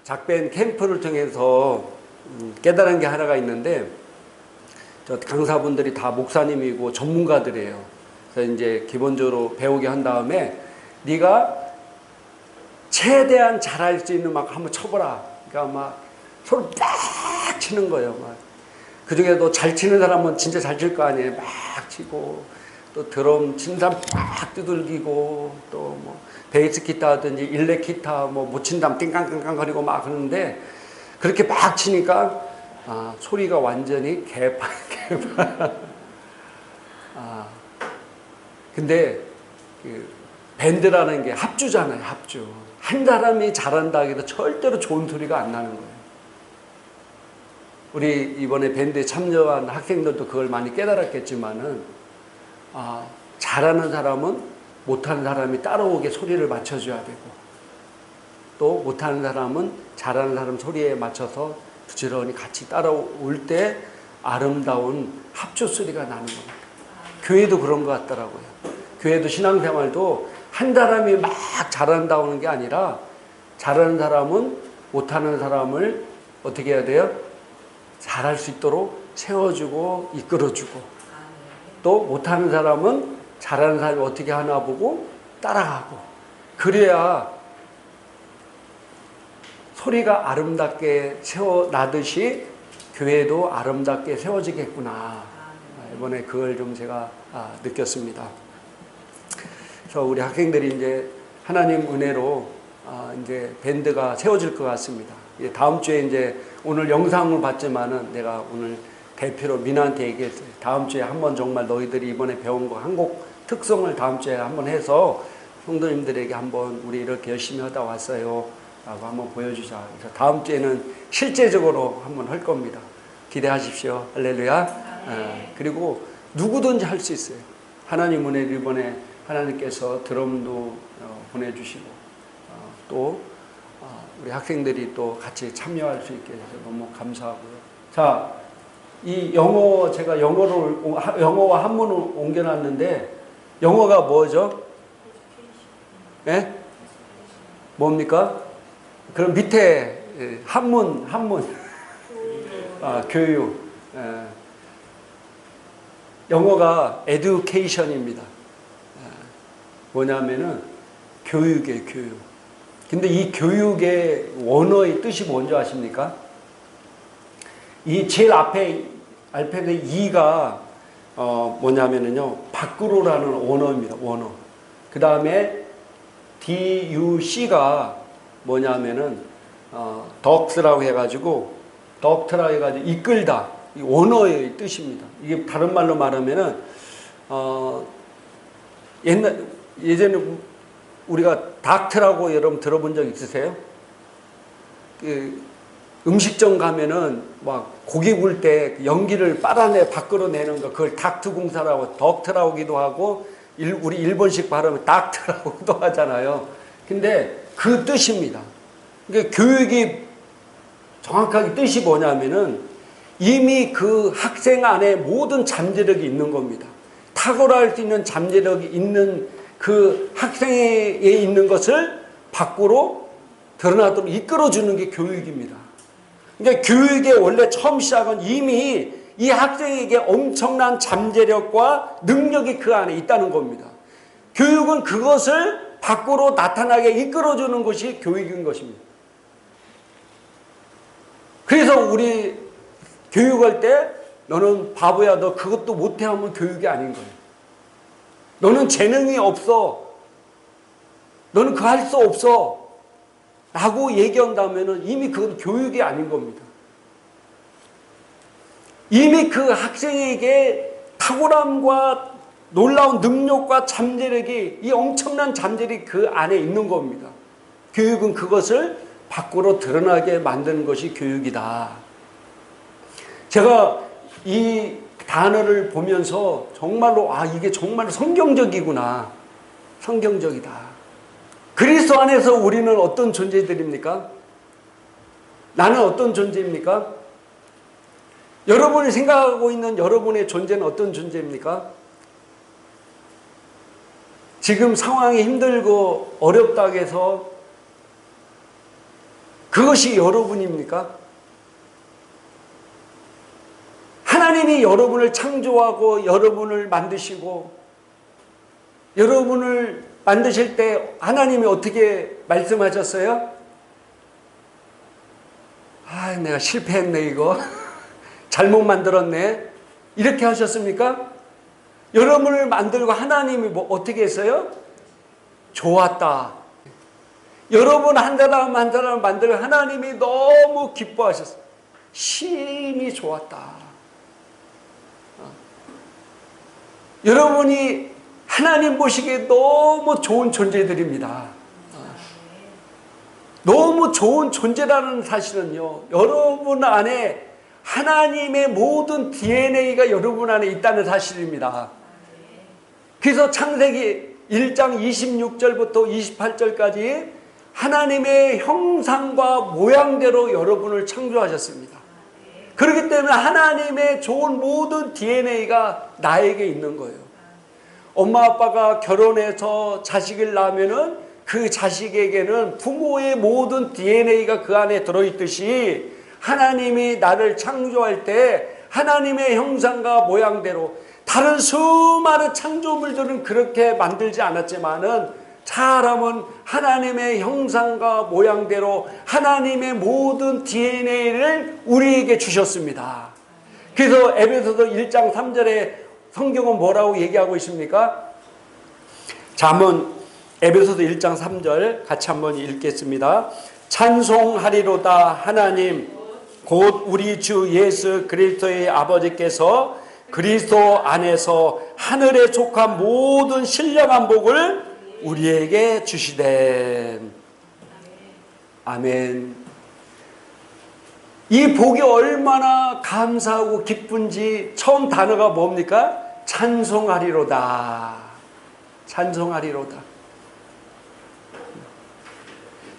작밴 캠프를 통해서 깨달은 게 하나가 있는데, 저 강사분들이 다 목사님이고 전문가들이에요. 그래서 이제 기본적으로 배우게 한 다음에 네가 최대한 잘할 수 있는 막 한번 쳐보라. 그러니까 막 서로 빡 치는 거예요. 막. 그 중에도 잘 치는 사람은 진짜 잘 칠 거 아니에요. 막 치고, 또 드럼 치는 사람 빡 두들기고, 또 뭐 베이스 기타 하든지 일렉 기타 뭐 못 친 다음 띵깡띵깡 거리고 막 그러는데, 그렇게 막 치니까 소리가 완전히 개판. 근데 그 밴드라는 게 합주잖아요. 합주. 한 사람이 잘한다 해도 절대로 좋은 소리가 안 나는 거예요. 우리 이번에 밴드에 참여한 학생들도 그걸 많이 깨달았겠지만은, 잘하는 사람은 못하는 사람이 따라오게 소리를 맞춰줘야 되고, 또 못하는 사람은 잘하는 사람 소리에 맞춰서 부지런히 같이 따라올 때 아름다운 합주 소리가 나는 겁니다. 교회도 그런 것 같더라고요. 교회도 신앙생활도 한 사람이 막 잘한다고 하는 게 아니라, 잘하는 사람은 못하는 사람을 어떻게 해야 돼요? 잘할 수 있도록 세워주고 이끌어주고, 또 못하는 사람은 잘하는 사람이 어떻게 하나 보고 따라가고, 그래야 소리가 아름답게 세워나듯이 교회도 아름답게 세워지겠구나. 이번에 그걸 좀 제가 느꼈습니다. 그래서 우리 학생들이 이제 하나님 은혜로 이제 밴드가 세워질 것 같습니다. 다음 주에 이제 오늘 영상을 봤지만은 내가 오늘 대표로 민아한테 얘기했어요. 다음 주에 한번 정말 너희들이 이번에 배운 거 한 곡 특성을 다음 주에 한번 해서 성도님들에게 한번 우리 이렇게 열심히 하다 왔어요 라고 한번 보여주자. 그래서 다음 주에는 실제적으로 한번 할 겁니다. 기대하십시오. 할렐루야. 그리고 누구든지 할 수 있어요. 하나님 은혜로 이번에 하나님께서 드럼도 보내주시고, 또 우리 학생들이 또 같이 참여할 수 있게 해서 너무 감사하고요. 자, 이 영어, 제가 영어와 한문을 옮겨놨는데, 영어가 뭐죠? 예? 뭡니까? 그럼 밑에 한문. 교육. 영어가 education입니다. 뭐냐면은 교육이에요, 교육. 근데 이 교육의 원어의 뜻이 뭔지 아십니까? 이 제일 앞에 알파벳 E가 뭐냐면은요, 밖으로라는 원어입니다. 원어. 그 다음에 DUC가 뭐냐면은 덕스라고 해가지고 이끌다. 이 원어의 뜻입니다. 이게 다른 말로 말하면은 예전에 우리가 닥트라고 여러분 들어본 적 있으세요? 그 음식점 가면은 막 고기 구울 때 연기를 빨아내 밖으로 내는 거, 그걸 닥트 공사라고 덕트라고기도 하고, 우리 일본식 발음은 닥트라고도 하잖아요. 근데 그 뜻입니다. 그러니까 교육이 정확하게 뜻이 뭐냐면은 이미 그 학생 안에 모든 잠재력이 있는 겁니다. 탁월할 수 있는 잠재력이 있는 그 학생에 있는 것을 밖으로 드러나도록 이끌어주는 게 교육입니다. 그러니까 교육의 원래 처음 시작은 이미 이 학생에게 엄청난 잠재력과 능력이 그 안에 있다는 겁니다. 교육은 그것을 밖으로 나타나게 이끌어주는 것이 교육인 것입니다. 그래서 우리 교육할 때 너는 바보야, 너 그것도 못해 하면 교육이 아닌 거예요. 너는 재능이 없어, 너는 그거 할 수 없어 라고 얘기한다면 이미 그건 교육이 아닌 겁니다. 이미 그 학생에게 탁월함과 놀라운 능력과 잠재력이, 이 엄청난 잠재력이 그 안에 있는 겁니다. 교육은 그것을 밖으로 드러나게 만드는 것이 교육이다. 제가 이 단어를 보면서 정말로 이게 정말 성경적이구나. 성경적이다. 그리스도 안에서 우리는 어떤 존재들입니까? 나는 어떤 존재입니까? 여러분이 생각하고 있는 여러분의 존재는 어떤 존재입니까? 지금 상황이 힘들고 어렵다고 해서 그것이 여러분입니까? 하나님이 여러분을 창조하고 여러분을 만드시고 여러분을 만드실 때 하나님이 어떻게 말씀하셨어요? 아, 내가 실패했네 이거. 잘못 만들었네. 이렇게 하셨습니까? 여러분을 만들고 하나님이 어떻게 했어요? 좋았다. 여러분 한 사람 한 사람 만들고 하나님이 너무 기뻐하셨어요. 심히 좋았다. 여러분이 하나님 보시기에 너무 좋은 존재들입니다. 너무 좋은 존재라는 사실은요, 여러분 안에 하나님의 모든 DNA가 여러분 안에 있다는 사실입니다. 그래서 창세기 1장 26절부터 28절까지 하나님의 형상과 모양대로 여러분을 창조하셨습니다. 그렇기 때문에 하나님의 좋은 모든 DNA가 나에게 있는 거예요. 엄마 아빠가 결혼해서 자식을 낳으면은 그 자식에게는 부모의 모든 DNA가 그 안에 들어있듯이 하나님이 나를 창조할 때 하나님의 형상과 모양대로, 다른 수많은 창조물들은 그렇게 만들지 않았지만은 사람은 하나님의 형상과 모양대로 하나님의 모든 DNA를 우리에게 주셨습니다. 그래서 에베소서 1장 3절에 성경은 뭐라고 얘기하고 있습니까? 자, 한번 에베소서 1장 3절 같이 한번 읽겠습니다. 찬송하리로다 하나님 곧 우리 주 예수 그리스도의 아버지께서 그리스도 안에서 하늘에 속한 모든 신령한 복을 우리에게 주시되. 아멘. 이 복이 얼마나 감사하고 기쁜지 처음 단어가 뭡니까? 찬송하리로다. 찬송하리로다.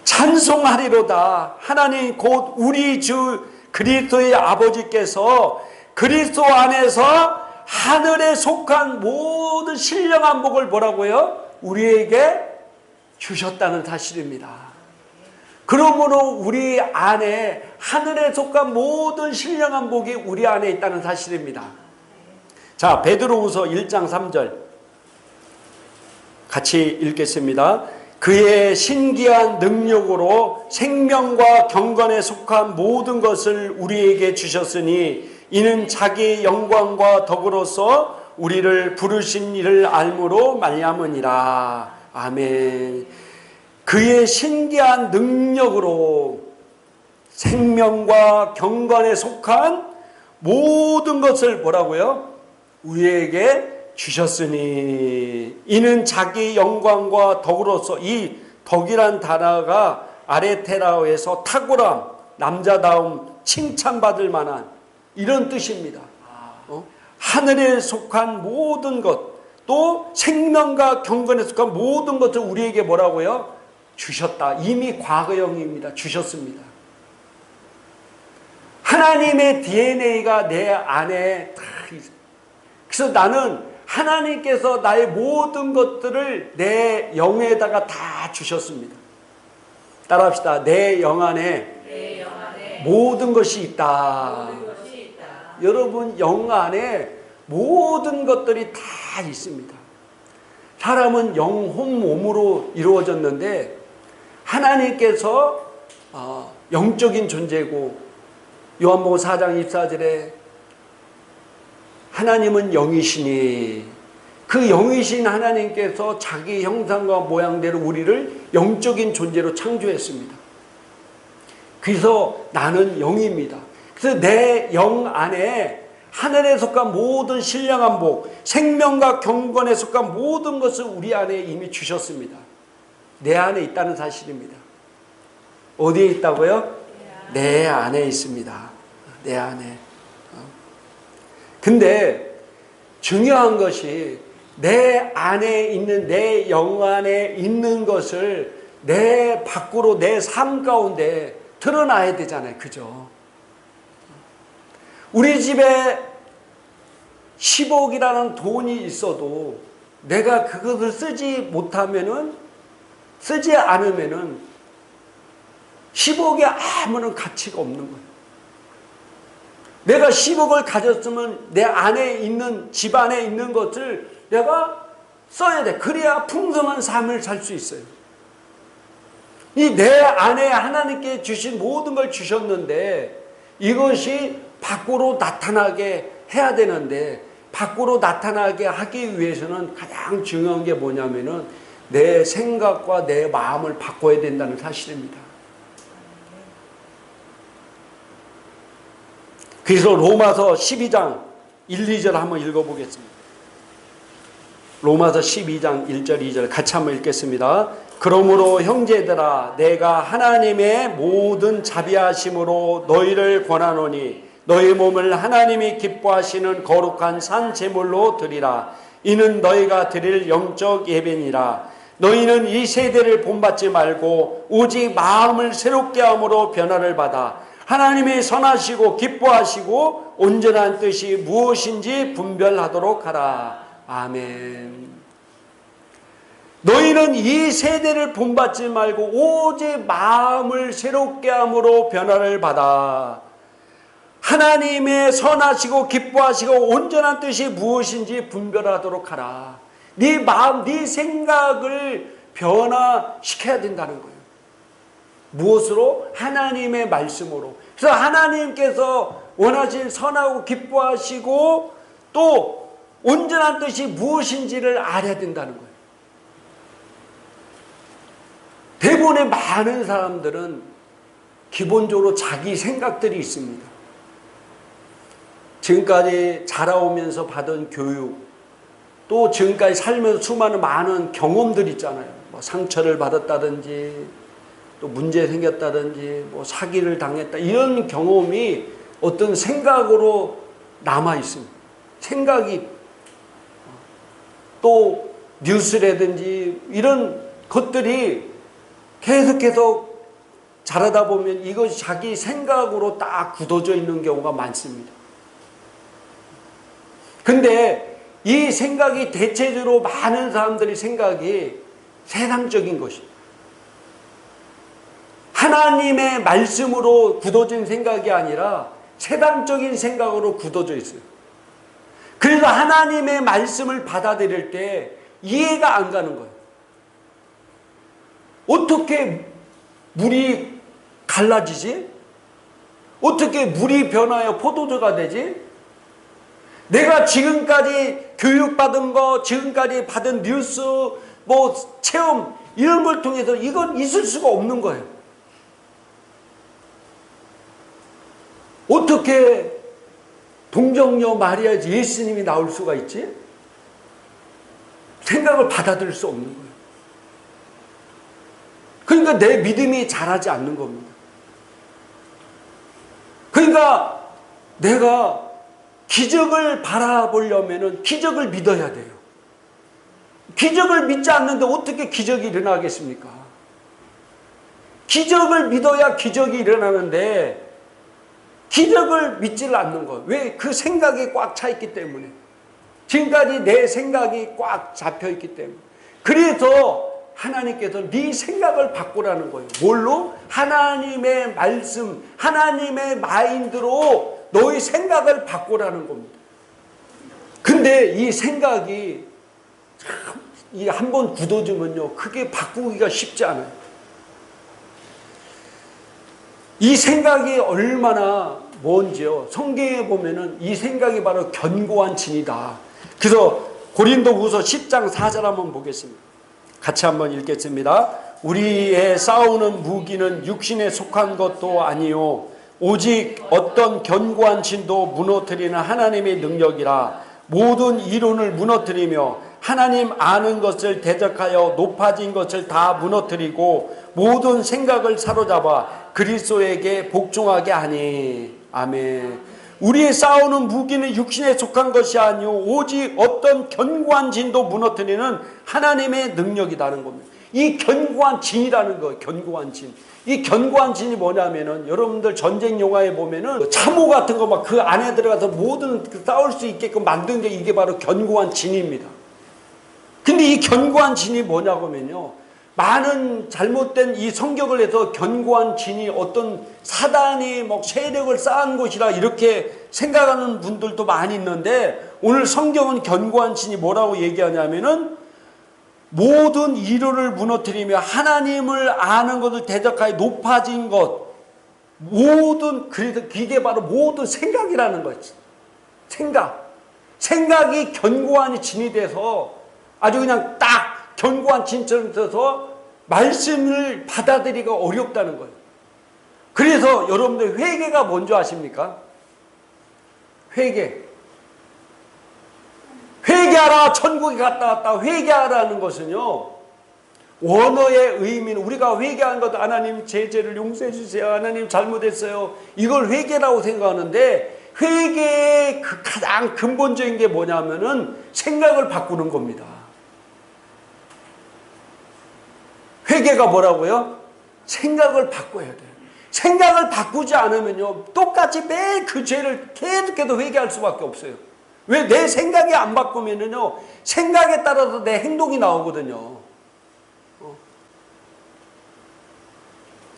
찬송하리로다. 하나님 곧 우리 주 그리스도의 아버지께서 그리스도 안에서 하늘에 속한 모든 신령한 복을 뭐라고요? 우리에게 주셨다는 사실입니다. 그러므로 우리 안에 하늘에 속한 모든 신령한 복이 우리 안에 있다는 사실입니다. 자, 베드로후서 1장 3절 같이 읽겠습니다. 그의 신기한 능력으로 생명과 경건에 속한 모든 것을 우리에게 주셨으니 이는 자기 영광과 덕으로서 우리를 부르신 이를 알므로 말미암으니라. 아멘. 그의 신기한 능력으로 생명과 경건에 속한 모든 것을 뭐라고요? 우리에게 주셨으니 이는 자기 영광과 덕으로서, 이 덕이란 단어가 아레테라어에서 탁월함, 남자다움, 칭찬받을 만한 이런 뜻입니다. 하늘에 속한 모든 것, 또 생명과 경건에 속한 모든 것을 우리에게 뭐라고요? 주셨다. 이미 과거형입니다. 주셨습니다. 하나님의 DNA가 내 안에 다 있어요. 그래서 나는 하나님께서 나의 모든 것들을 내 영에다가 다 주셨습니다. 따라합시다. 내 영 안에 모든 것이 있다. 여러분 영 안에 모든 것들이 다 있습니다. 사람은 영혼 몸으로 이루어졌는데 하나님께서 영적인 존재고, 요한복음 4장 24절에 하나님은 영이시니, 그 영이신 하나님께서 자기 형상과 모양대로 우리를 영적인 존재로 창조했습니다. 그래서 나는 영입니다. 그래서 내 영 안에 하늘에 속한 모든 신령한 복, 생명과 경건에 속한 모든 것을 우리 안에 이미 주셨습니다. 내 안에 있다는 사실입니다. 어디에 있다고요? 내 안에 있습니다. 내 안에. 근데 중요한 것이 내 안에 있는, 내 영 안에 있는 것을 내 밖으로, 내 삶 가운데 드러나야 되잖아요. 그죠? 우리 집에 10억이라는 돈이 있어도 내가 그것을 쓰지 않으면은 10억에 아무런 가치가 없는 거예요. 내가 10억을 가졌으면 내 안에 있는, 집 안에 있는 것을 내가 써야 돼. 그래야 풍성한 삶을 살 수 있어요. 이 내 안에 하나님께 주신 모든 걸 주셨는데 이것이 밖으로 나타나게 해야 되는데, 밖으로 나타나게 하기 위해서는 가장 중요한 게 뭐냐면은 내 생각과 내 마음을 바꿔야 된다는 사실입니다. 그래서 로마서 12장 1, 2절 한번 읽어보겠습니다. 로마서 12장 1절 2절 같이 한번 읽겠습니다. 그러므로 형제들아 내가 하나님의 모든 자비하심으로 너희를 권하노니 너희 몸을 하나님이 기뻐하시는 거룩한 산 제물로 드리라. 이는 너희가 드릴 영적 예배니라. 너희는 이 세대를 본받지 말고 오직 마음을 새롭게 함으로 변화를 받아 하나님의 선하시고 기뻐하시고 온전한 뜻이 무엇인지 분별하도록 하라. 아멘. 너희는 이 세대를 본받지 말고 오직 마음을 새롭게 함으로 변화를 받아 하나님의 선하시고 기뻐하시고 온전한 뜻이 무엇인지 분별하도록 하라. 네 마음, 네 생각을 변화시켜야 된다는 거예요. 무엇으로? 하나님의 말씀으로. 그래서 하나님께서 원하신 선하고 기뻐하시고 또 온전한 뜻이 무엇인지를 알아야 된다는 거예요. 대부분의 많은 사람들은 기본적으로 자기 생각들이 있습니다. 지금까지 자라오면서 받은 교육, 또 지금까지 살면서 수많은 많은 경험들이 있잖아요. 뭐 상처를 받았다든지, 또 문제 생겼다든지, 뭐 사기를 당했다, 이런 경험이 어떤 생각으로 남아 있습니다. 생각이 또 뉴스라든지 이런 것들이 계속해서 자라다 보면 이것이 자기 생각으로 딱 굳어져 있는 경우가 많습니다. 근데 이 생각이 대체적으로 많은 사람들의 생각이 세상적인 것입니다. 하나님의 말씀으로 굳어진 생각이 아니라 세상적인 생각으로 굳어져 있어요. 그래서 하나님의 말씀을 받아들일 때 이해가 안 가는 거예요. 어떻게 물이 갈라지지? 어떻게 물이 변하여 포도주가 되지? 내가 지금까지 교육받은 거, 지금까지 받은 뉴스, 뭐 체험 이런 걸 통해서 이건 있을 수가 없는 거예요. 어떻게 동정녀 마리아 예수님이 나올 수가 있지? 생각을 받아들일 수 없는 거예요. 그러니까 내 믿음이 자라지 않는 겁니다. 그러니까 내가 기적을 바라보려면 기적을 믿어야 돼요. 기적을 믿지 않는데 어떻게 기적이 일어나겠습니까? 기적을 믿어야 기적이 일어나는데 기적을 믿지를 않는 거예요. 왜? 그 생각이 꽉 차 있기 때문에. 지금까지 내 생각이 꽉 잡혀 있기 때문에. 그래서 하나님께서 네 생각을 바꾸라는 거예요. 뭘로? 하나님의 말씀, 하나님의 마인드로 너의 생각을 바꾸라는 겁니다. 근데 이 생각이 한 번 굳어지면요, 그게 바꾸기가 쉽지 않아요. 이 생각이 얼마나 뭔지요. 성경에 보면은 이 생각이 바로 견고한 진이다. 그래서 고린도후서 10장 4절 한번 보겠습니다. 같이 한번 읽겠습니다. 우리의 싸우는 무기는 육신에 속한 것도 아니요 오직 어떤 견고한 진도 무너뜨리는 하나님의 능력이라. 모든 이론을 무너뜨리며 하나님 아는 것을 대적하여 높아진 것을 다 무너뜨리고 모든 생각을 사로잡아 그리스도에게 복종하게 하니. 아멘. 우리의 싸우는 무기는 육신에 속한 것이 아니오 오직 어떤 견고한 진도 무너뜨리는 하나님의 능력이라는 겁니다. 이 견고한 진이라는 거예요. 견고한 진. 이 견고한 진이 뭐냐면은 여러분들 전쟁 영화에 보면은 참호 같은 거 막 그 안에 들어가서 모든 싸울 수 있게끔 만든 게 이게 바로 견고한 진입니다. 근데 이 견고한 진이 뭐냐고 하면요, 많은 잘못된 이 성격을 해서 견고한 진이 어떤 사단이 뭐 세력을 쌓은 곳이라 이렇게 생각하는 분들도 많이 있는데, 오늘 성경은 견고한 진이 뭐라고 얘기하냐면은 모든 이론을 무너뜨리며 하나님을 아는 것을 대적하여 높아진 것, 모든, 그래서 그게 바로 모든 생각이라는 거지. 생각이 견고한 진이 돼서 아주 그냥 딱 견고한 진처럼 있어서 말씀을 받아들이기가 어렵다는 거예요. 그래서 여러분들 회개가 뭔지 아십니까? 회개하라, 천국에 갔다 왔다. 회개하라는 것은요, 원어의 의미는, 우리가 회개하는 것도 하나님 제 죄를 용서해 주세요, 하나님 잘못했어요, 이걸 회개라고 생각하는데, 회개의 그 가장 근본적인 게 뭐냐면은 생각을 바꾸는 겁니다. 회개가 뭐라고요? 생각을 바꿔야 돼요. 생각을 바꾸지 않으면요, 똑같이 매일 그 죄를 계속해서 회개할 수밖에 없어요. 왜? 내 생각이 안 바꾸면은요, 생각에 따라서 내 행동이 나오거든요.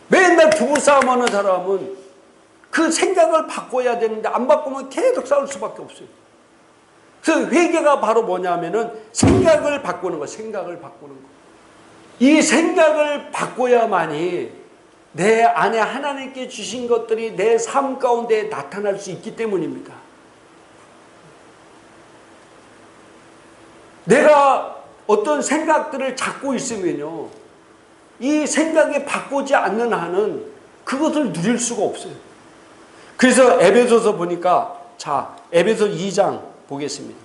맨날 부부싸움 하는 사람은 그 생각을 바꿔야 되는데, 안 바꾸면 계속 싸울 수밖에 없어요. 그래서 회개가 바로 뭐냐면은 생각을 바꾸는 거, 생각을 바꾸는 거. 이 생각을 바꿔야만이 내 안에 하나님께 주신 것들이 내 삶 가운데 나타날 수 있기 때문입니다. 내가 어떤 생각들을 갖고 있으면요, 이 생각이 바꾸지 않는 한은 그것을 누릴 수가 없어요. 그래서 에베소서 보니까, 자, 에베소 2장 보겠습니다.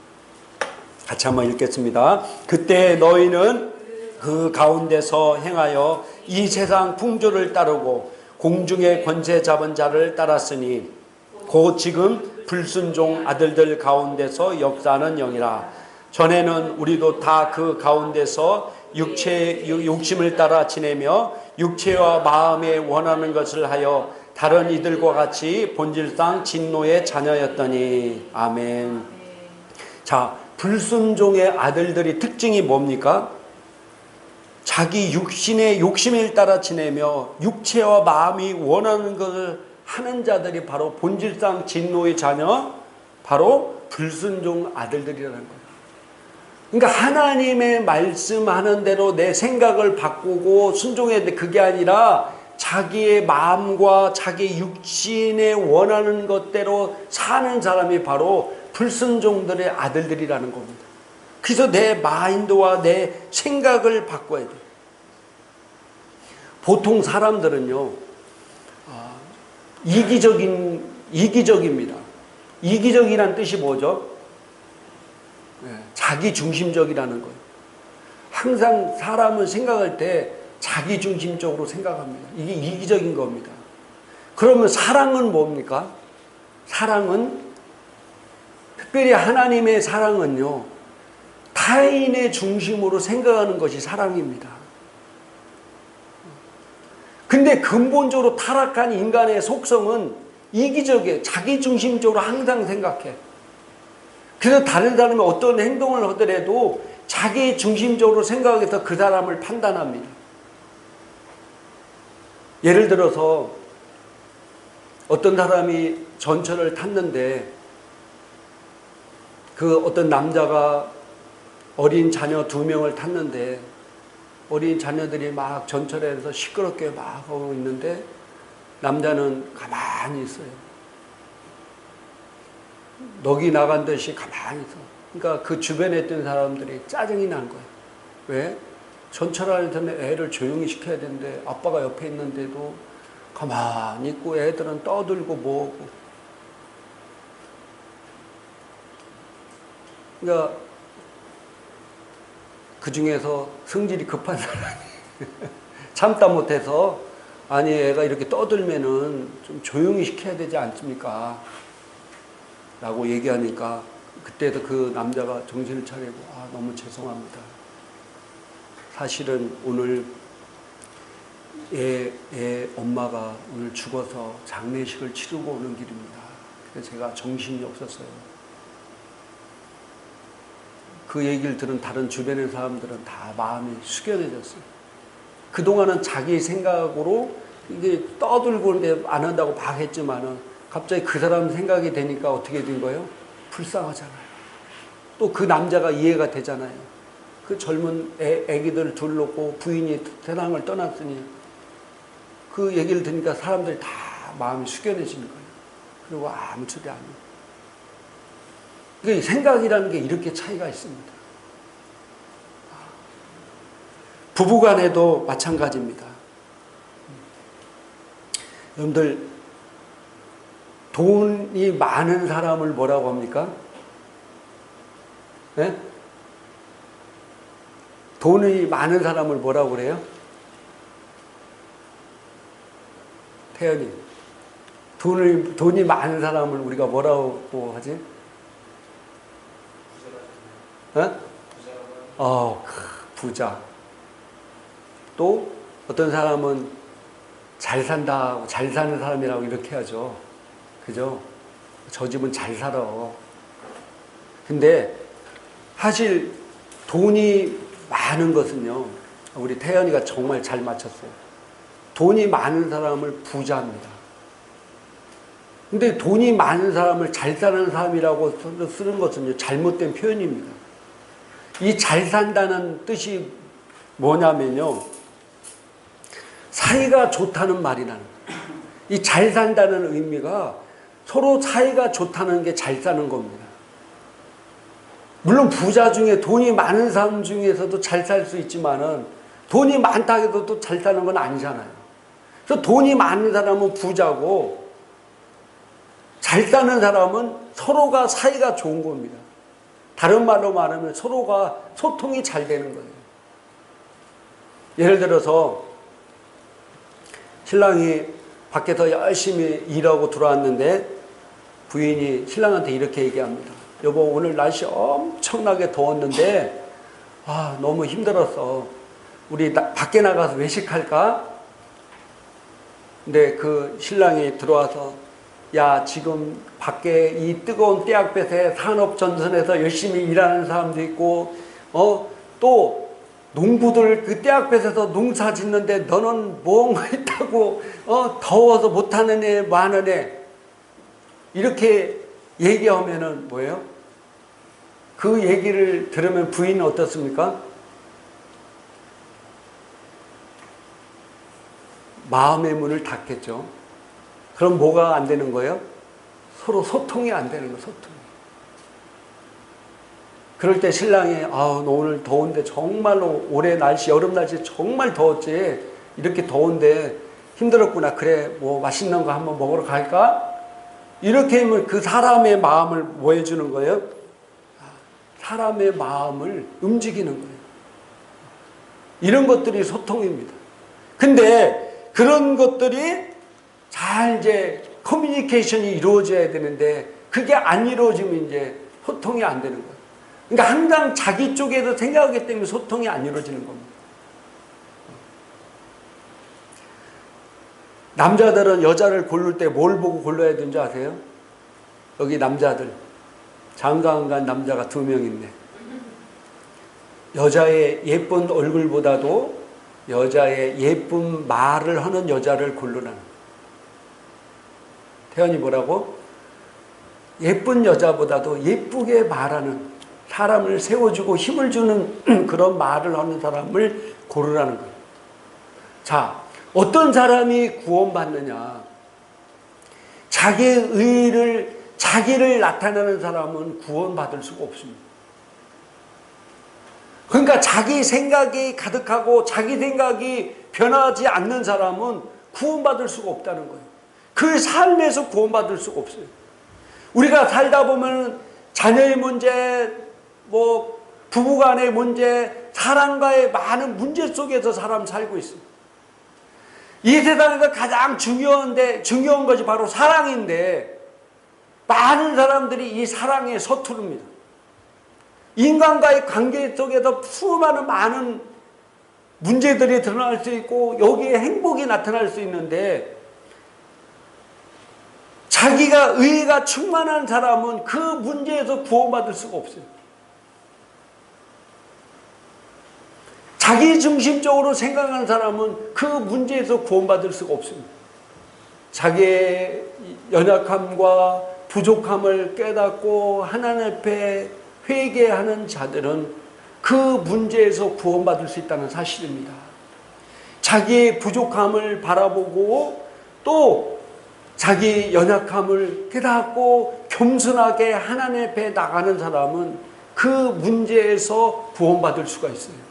같이 한번 읽겠습니다. 그때 너희는 그 가운데서 행하여 이 세상 풍조를 따르고 공중의 권세 잡은 자를 따랐으니 곧 지금 불순종 아들들 가운데서 역사하는 영이라. 전에는 우리도 다 그 가운데서 육체의 욕심을 따라 지내며 육체와 마음에 원하는 것을 하여 다른 이들과 같이 본질상 진노의 자녀였더니. 아멘. 자, 불순종의 아들들의 특징이 뭡니까? 자기 육신의 욕심을 따라 지내며 육체와 마음이 원하는 것을 하는 자들이 바로 본질상 진노의 자녀, 바로 불순종 아들들이라는 거예요. 그러니까 하나님의 말씀하는 대로 내 생각을 바꾸고 순종해야 돼. 그게 아니라 자기의 마음과 자기 육신에 원하는 것대로 사는 사람이 바로 불순종들의 아들들이라는 겁니다. 그래서 내 마인드와 내 생각을 바꿔야 돼. 보통 사람들은요, 이기적입니다. 이기적이란 뜻이 뭐죠? 자기 중심적이라는 거예요. 항상 사람은 생각할 때 자기 중심적으로 생각합니다. 이게 이기적인 겁니다. 그러면 사랑은 뭡니까? 사랑은, 특별히 하나님의 사랑은요, 타인의 중심으로 생각하는 것이 사랑입니다. 근데 근본적으로 타락한 인간의 속성은 이기적이에요. 자기 중심적으로 항상 생각해. 그래서 다른 사람이 어떤 행동을 하더라도 자기 중심적으로 생각해서 그 사람을 판단합니다. 예를 들어서 어떤 사람이 전철을 탔는데 그 어떤 남자가 어린 자녀 2명을 tas는데 어린 자녀들이 막 전철에서 시끄럽게 막 하고 있는데 남자는 가만히 있어요. 넋이 나간 듯이 가만히 있어. 그러니까 그 주변에 있던 사람들이 짜증이 난 거예요. 왜? 전철 안에서는 애를 조용히 시켜야 되는데 아빠가 옆에 있는데도 가만히 있고 애들은 떠들고 뭐하고. 그러니까 그 중에서 성질이 급한 사람이 참다 못해서, 아니 애가 이렇게 떠들면은 좀 조용히 시켜야 되지 않습니까? 라고 얘기하니까 그때도 그 남자가 정신을 차리고, 너무 죄송합니다. 사실은 오늘 애 엄마가 오늘 죽어서 장례식을 치르고 오는 길입니다. 그래서 제가 정신이 없었어요. 그 얘기를 들은 다른 주변의 사람들은 다 마음이 숙연해졌어요. 그동안은 자기 생각으로 이게 떠들고 근데 안 한다고 막 했지만은 갑자기 그 사람 생각이 되니까 어떻게 된 거예요? 불쌍하잖아요. 또 그 남자가 이해가 되잖아요. 그 젊은 애기들 둘 놓고 부인이 세상을 떠났으니 그 얘기를 들으니까 사람들이 다 마음이 숙연해지는 거예요. 그리고 아무 소리 안 해요. 그러니까 생각이라는 게 이렇게 차이가 있습니다. 부부간에도 마찬가지입니다. 여러분들 돈이 많은 사람을 뭐라고 합니까? 네? 돈이 많은 사람을 뭐라고 그래요? 태연이. 돈이 많은 사람을 우리가 뭐라고 하지? 부자. 또 어떤 사람은 잘 산다, 잘 사는 사람이라고 이렇게 하죠. 그죠? 저 집은 잘 살아. 근데 사실 돈이 많은 것은요, 우리 태연이가 정말 잘 맞췄어요. 돈이 많은 사람을 부자합니다. 근데 돈이 많은 사람을 잘 사는 사람이라고 쓰는 것은요, 잘못된 표현입니다. 이 잘 산다는 뜻이 뭐냐면요, 사이가 좋다는 말이 나는 거예요. 이 잘 산다는 의미가 서로 사이가 좋다는 게 잘 사는 겁니다. 물론 부자 중에 돈이 많은 사람 중에서도 잘 살 수 있지만은 돈이 많다 해도 또 잘 사는 건 아니잖아요. 그래서 돈이 많은 사람은 부자고 잘 사는 사람은 서로가 사이가 좋은 겁니다. 다른 말로 말하면 서로가 소통이 잘 되는 거예요. 예를 들어서 신랑이 밖에서 열심히 일하고 들어왔는데 부인이 신랑한테 이렇게 얘기합니다. 여보, 오늘 날씨 엄청나게 더웠는데 너무 힘들었어. 우리 밖에 나가서 외식할까? 근데 그 신랑이 들어와서 야, 지금 밖에 이 뜨거운 떼약볕에 산업전선에서 열심히 일하는 사람도 있고 또 농부들 그 떼약볕에서 농사 짓는데 너는 뭔가 있다고 더워서 못하는 애 많은 애 이렇게 얘기하면은 뭐예요? 그 얘기를 들으면 부인은 어떻습니까? 마음의 문을 닫겠죠. 그럼 뭐가 안 되는 거예요? 서로 소통이 안 되는 거예요. 소통이. 그럴 때 신랑이 너 오늘 더운데 정말로 올해 날씨 여름 날씨 정말 더웠지. 이렇게 더운데 힘들었구나. 그래 뭐 맛있는 거 한번 먹으러 갈까? 이렇게 하면 그 사람의 마음을 뭐 해주는 거예요? 사람의 마음을 움직이는 거예요. 이런 것들이 소통입니다. 근데 그런 것들이 잘 이제 커뮤니케이션이 이루어져야 되는데 그게 안 이루어지면 이제 소통이 안 되는 거예요. 그러니까 항상 자기 쪽에서 생각하기 때문에 소통이 안 이루어지는 겁니다. 남자들은 여자를 고를 때 뭘 보고 골라야 되는지 아세요? 여기 남자들 장가안 간 남자가 2명 있네. 여자의 예쁜 얼굴보다도 여자의 예쁜 말을 하는 여자를 고르라는 거예요. 태연이 뭐라고? 예쁜 여자보다도 예쁘게 말하는 사람을 세워주고 힘을 주는 그런 말을 하는 사람을 고르라는 거예요. 자, 어떤 사람이 구원받느냐? 자기를 나타내는 사람은 구원받을 수가 없습니다. 그러니까 자기 생각이 가득하고 자기 생각이 변하지 않는 사람은 구원받을 수가 없다는 거예요. 그 삶에서 구원받을 수가 없어요. 우리가 살다 보면 자녀의 문제, 뭐 부부간의 문제, 사랑과의 많은 문제 속에서 사람 살고 있어요. 이 세상에서 가장 중요한 것이 바로 사랑인데 많은 사람들이 이 사랑에 서투릅니다. 인간과의 관계 속에서 수많은 많은 문제들이 드러날 수 있고 여기에 행복이 나타날 수 있는데 자기가 의가 충만한 사람은 그 문제에서 구원받을 수가 없어요. 자기 중심적으로 생각하는 사람은 그 문제에서 구원받을 수가 없습니다. 자기의 연약함과 부족함을 깨닫고 하나님 앞에 회개하는 자들은 그 문제에서 구원받을 수 있다는 사실입니다. 자기의 부족함을 바라보고 또 자기 연약함을 깨닫고 겸손하게 하나님 앞에 나가는 사람은 그 문제에서 구원받을 수가 있어요.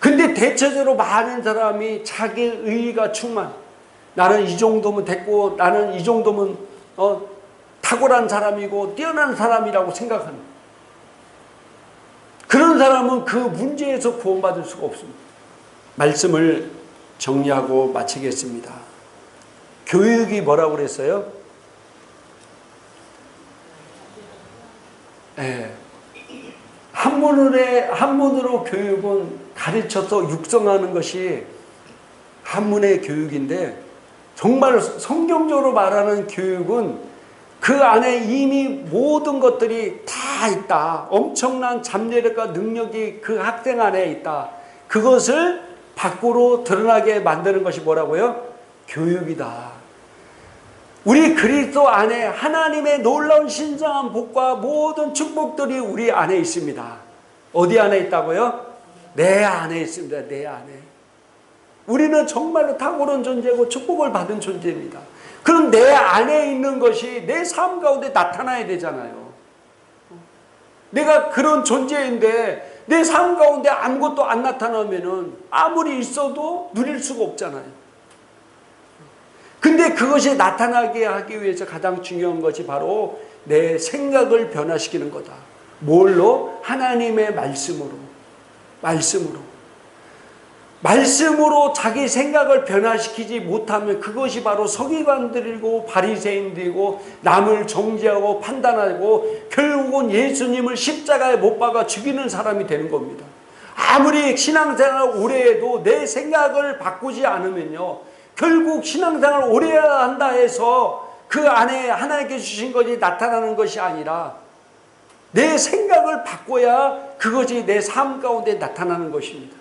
근데 대체적으로 많은 사람이 자기 의의가 충만, 나는 이 정도면 됐고 나는 이 정도면 탁월한 사람이고 뛰어난 사람이라고 생각합니다. 그런 사람은 그 문제에서 구원받을 수가 없습니다. 말씀을 정리하고 마치겠습니다. 교육이 뭐라고 그랬어요? 네. 한문으로 교육은 가르쳐서 육성하는 것이 한문의 교육인데, 정말 성경적으로 말하는 교육은 그 안에 이미 모든 것들이 다 있다. 엄청난 잠재력과 능력이 그 학생 안에 있다. 그것을 밖으로 드러나게 만드는 것이 뭐라고요? 교육이다. 우리 그리스도 안에 하나님의 놀라운 신성한 복과 모든 축복들이 우리 안에 있습니다. 어디 안에 있다고요? 내 안에 있습니다. 내 안에. 우리는 정말로 탁월한 존재고 축복을 받은 존재입니다. 그럼 내 안에 있는 것이 내 삶 가운데 나타나야 되잖아요. 내가 그런 존재인데 내 삶 가운데 아무것도 안 나타나면은 아무리 있어도 누릴 수가 없잖아요. 근데 그것이 나타나게 하기 위해서 가장 중요한 것이 바로 내 생각을 변화시키는 거다. 뭘로? 하나님의 말씀으로 자기 생각을 변화시키지 못하면 그것이 바로 서기관들이고 바리새인들이고 남을 정죄하고 판단하고 결국은 예수님을 십자가에 못 박아 죽이는 사람이 되는 겁니다. 아무리 신앙생활을 오래 해도 내 생각을 바꾸지 않으면요, 결국 신앙생활을 오래 해야 한다 해서 그 안에 하나님께 주신 것이 나타나는 것이 아니라 내 생각을 바꿔야 그것이 내 삶 가운데 나타나는 것입니다.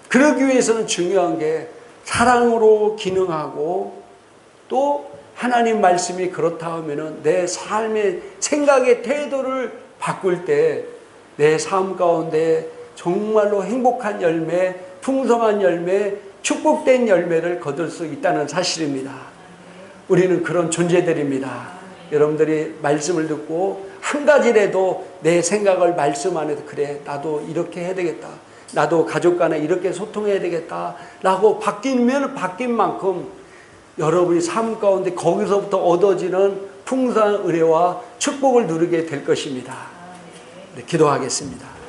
그러기 위해서는 중요한 게 사랑으로 기능하고 또 하나님 말씀이 그렇다 하면은 내 삶의 생각의 태도를 바꿀 때 내 삶 가운데 정말로 행복한 열매, 풍성한 열매, 축복된 열매를 거둘 수 있다는 사실입니다. 우리는 그런 존재들입니다. 여러분들이 말씀을 듣고 한 가지라도 내 생각을 말씀 안에서 그래, 나도 이렇게 해야 되겠다. 나도 가족 간에 이렇게 소통해야 되겠다 라고 바뀌면 바뀐 만큼 여러분이 삶 가운데 거기서부터 얻어지는 풍성한 은혜와 축복을 누리게 될 것입니다. 네, 기도하겠습니다.